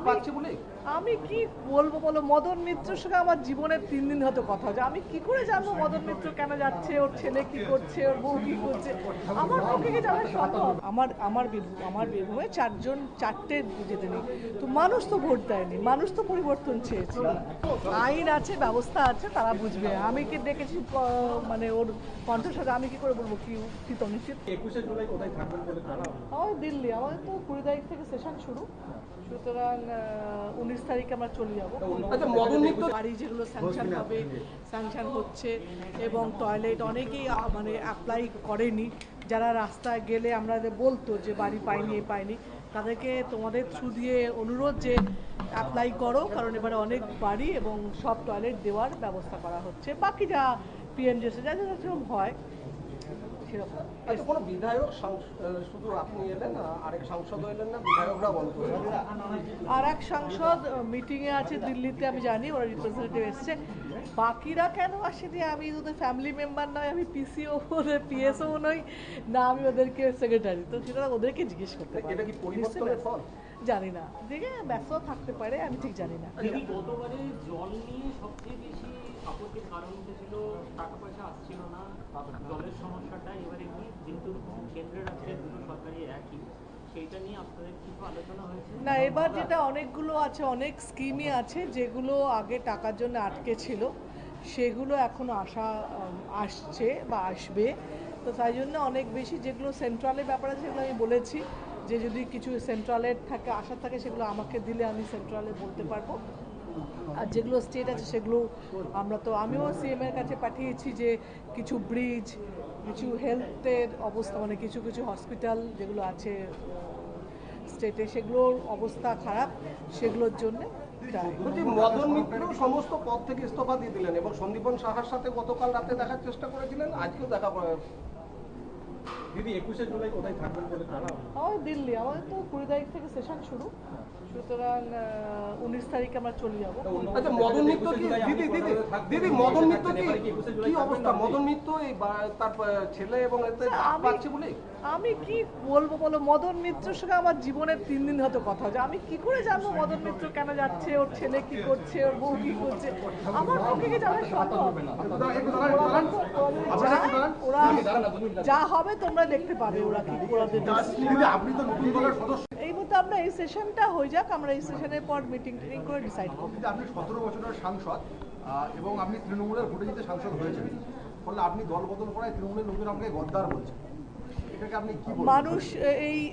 পাচ্ছে বলে আমি কি বলবো বলো, মদন মিত্রের সঙ্গে আমার জীবনের 3 দিন হয়তো কথা হচ্ছে। আমি কি করে জানবো মদন মিত্র কেন যাচ্ছে, ওর ছেলে কি করছে, ওর বউ কি করছে? আমার পক্ষে কি জানা সম্ভব? আমার বীরভূমে চারটে যেতে নেই, তো মানুষ তো ভোট দেয়নি, মানুষ তো পরিবর্তন চেয়েছে। আইন আছে, ব্যবস্থা আছে, তারা বুঝবে। আমি কি দেখেছি মানে ওর কণ্ঠস্বরে, আমি কি করে বলবো কি উচিত অনুচিত। 21শে জুলাই কোথায় থাকবেন বলে আমার দিল্লি, আমাদের তো 20 তারিখ থেকে সেশন শুরু, সুতরাং 19 তারিখে আমরা চলে যাবো। আচ্ছা, মদন মিত্র বাড়ি যেগুলো স্যাংশন হবে, স্যাংশন হচ্ছে, এবং টয়লেট অনেকেই মানে অ্যাপ্লাই করেনি। যারা রাস্তায় গেলে আমাদের বলতো যে বাড়ি পাইনি, পাইনি, তাদেরকে তোমাদের থ্রু দিয়ে অনুরোধ যে অ্যাপ্লাই করো, কারণ এবারে অনেক বাড়ি এবং সব টয়লেট দেওয়ার ব্যবস্থা করা হচ্ছে। বাকি যা পিএনজিএসে যা যেরকম হয় সেরকম। আচ্ছা, কোনো বিধায়ক শুধু আপনি এলেন, আরেক সাংসদও এলেন না, বিধায়করা বন্ধ আর এক সাংসদ মিটিংয়ে আছে দিল্লিতে, আমি জানি ওরা রিপ্রেজেন্টেটিভ এসছে। বাকিরা কেন আসেনি? আমি ওদের ফ্যামিলি মেম্বার নয়, আমি পিসিও ওদের পিএসও নই না, আমি ওদেরকে সেক্রেটারি, তো সেটা ওদেরকে জিজ্ঞেস করতে পারি। এটা কি পরিবর্তনের ফল? জানি না, দেখে ব্যস্ত থাকতে পারে, আমি ঠিক জানি না। গতবারে জল নিয়ে সবচেয়ে বেশি আপত্তির কারণ উঠেছিল, টাকা পয়সা আসছিল না, জলের সমস্যাটা। এবারে কি, যেহেতু কেন্দ্রের রাজ্যে দুটো সরকারি একই, সেইটা নিয়ে আপনাদের কিছু আলোচনা হয়েছে? না, এবার যেটা অনেকগুলো আছে, অনেক স্কিমই আছে যেগুলো আগে টাকার জন্য আটকে ছিল, সেগুলো এখনো আসছে বা আসবে। তো তাই জন্য অনেক বেশি যেগুলো সেন্ট্রালের ব্যাপার আছে সেগুলো আমি বলেছি যে যদি কিছু সেন্ট্রালের থাকে আশা থাকে সেগুলো আমাকে দিলে আমি সেন্ট্রালে বলতে পারবো। আর যেগুলো স্টেট আছে সেগুলো আমিও সিএমের কাছে পাঠিয়েছি যে কিছু ব্রিজ, কিছু হেলথের অবস্থা, মানে কিছু কিছু হসপিটাল যেগুলো আছে স্টেটে সেগুলোর অবস্থা খারাপ, সেগুলোর জন্য মদন মিত্র সমস্ত পদ থেকে ইস্তফা দিয়ে দিলেন এবং সন্দীপন সাহার সাথে গতকাল রাতে দেখার চেষ্টা করেছিলেন, আজকেও দেখা করে। দিদি, 21শে জুলাই কোথায় থাকবেন বলে আমার দিল্লি, আমাদের তো 20 তারিখ থেকে সেশন শুরু, সুতরাং 19 তারিখে আমরা চলে যাবো। আচ্ছা, মদন মিত্র কি দিদি মদন মিত্র কি অবস্থা? মদন মিত্র তার ছেলে এবং পাচ্ছে বলে আমি কি বলবো বলো, মদন মিত্রের সঙ্গে আমার জীবনের 3 দিন হয়তো কথা হচ্ছে। আমি কি করে জানবো মদন মিত্র কেন যাচ্ছে, ওর ছেলে কি করছে, ওর বউ কি করছে? আমার পক্ষে কি জানা সম্ভব? ওরা যা হবে তোমরা দেখতে পাবে, ওরা কি ওরাদের। এই মতো আমরা এই সেশনটা হয়ে যাক, আমরা এই সেশনের পর মিটিং করে ডিসাইড করব। আপনি 17 বছরের সাংসদ এবং আপনি তৃণমূলের ভোটে জিতে সাংসদ হয়েছেন, ফলে আপনি দল বদল করায় তৃণমূলের লোকেরা আমাকে গদ্দার বলছে, এটাকে আপনি কি বলবেন? মানুষ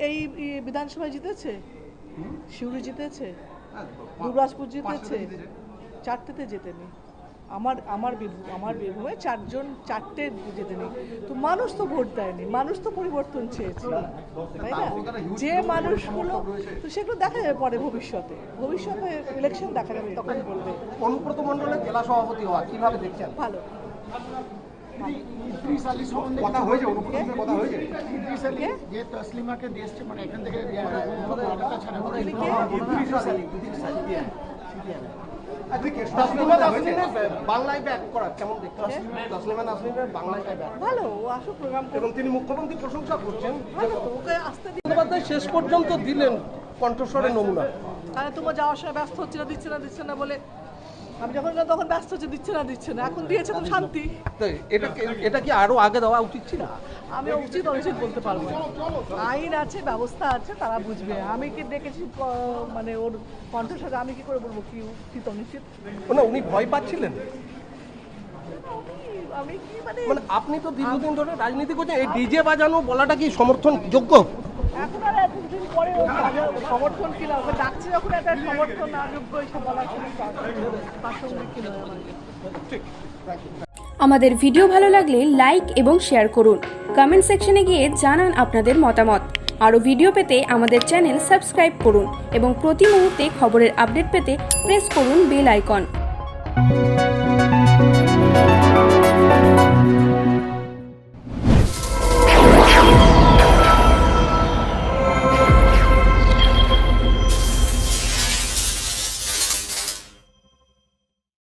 এই বিধানসভায় জিতেছে, শিউরি জিতেছে, দুবরাজপুর জিতেছে, 4টেতে জেতেনি। আমার বীরভূমে চারটে জেতেনি, তো মানুষ তো ভোট দেয়নি, মানুষ তো পরিবর্তন চেয়েছে, তাই না? যে মানুষগুলো, তো সেগুলো দেখা যাবে পরে, ভবিষ্যতে ইলেকশন দেখা যাবে, তখন বলবে। অনুব্রত মণ্ডলের জেলা সভাপতি হওয়া কিভাবে দেখছেন? ভালো। কথা হয়েছে, অনুপ্রবেশের কথা হয়েছে। যে তসলিমাকে দিয়েছে, মানে এখান থেকে বাংলায় ব্যাক করা কেমন দেখছেন? তসলিমা নাসরিনের বাংলায় ব্যাক ভালো, আসুক প্রোগ্রাম এবং তিনি মুখ্যমন্ত্রী প্রশংসা করছেন। ভালো, তো ওকে আসতে দিন। বন্দ্যোপাধ্যায় শেষ পর্যন্ত দিলেন কণ্ঠস্বরের নমুনা। তাহলে তোমার যাওয়ার সময় ব্যস্ত হচ্ছে না, দিচ্ছে না বলে, আমি যখন তখন ব্যস্ত হচ্ছে, দিচ্ছে না, এখন দিয়েছে তো শান্তি। এটা কি আরো আগে দেওয়া উচিত ছিল? আমি উচিত অনুচিত বলতে পারবো না। আইন আছে, ব্যবস্থা আছে, তারা বুঝবে। আমি কি দেখেছি মানে ওর কণ্ঠস্বরে, আমি কি করে বলবো কি উচিত অনুচিত। উনি ভয় পাচ্ছিলেন? আমি কি মানে আপনি তো দীর্ঘদিন ধরে রাজনীতি করছেন, এই ডিজে বাজানো বলাটা কি সমর্থন যোগ্য? এখন আর এতদিন পরে সমর্থন কিনা, ওকে ডাকছে যখন একটা সমর্থন না যোগ্য এসব বলার কোনো প্রাসঙ্গিক কি নয় আমার। আমাদের ভিডিও ভালো লাগলে লাইক এবং শেয়ার করুন। কমেন্ট সেকশনে গিয়ে জানান আপনাদের মতামত। আরও ভিডিও পেতে আমাদের চ্যানেল সাবস্ক্রাইব করুন এবং প্রতি মুহূর্তে খবরের আপডেট পেতে প্রেস করুন বেল আইকন।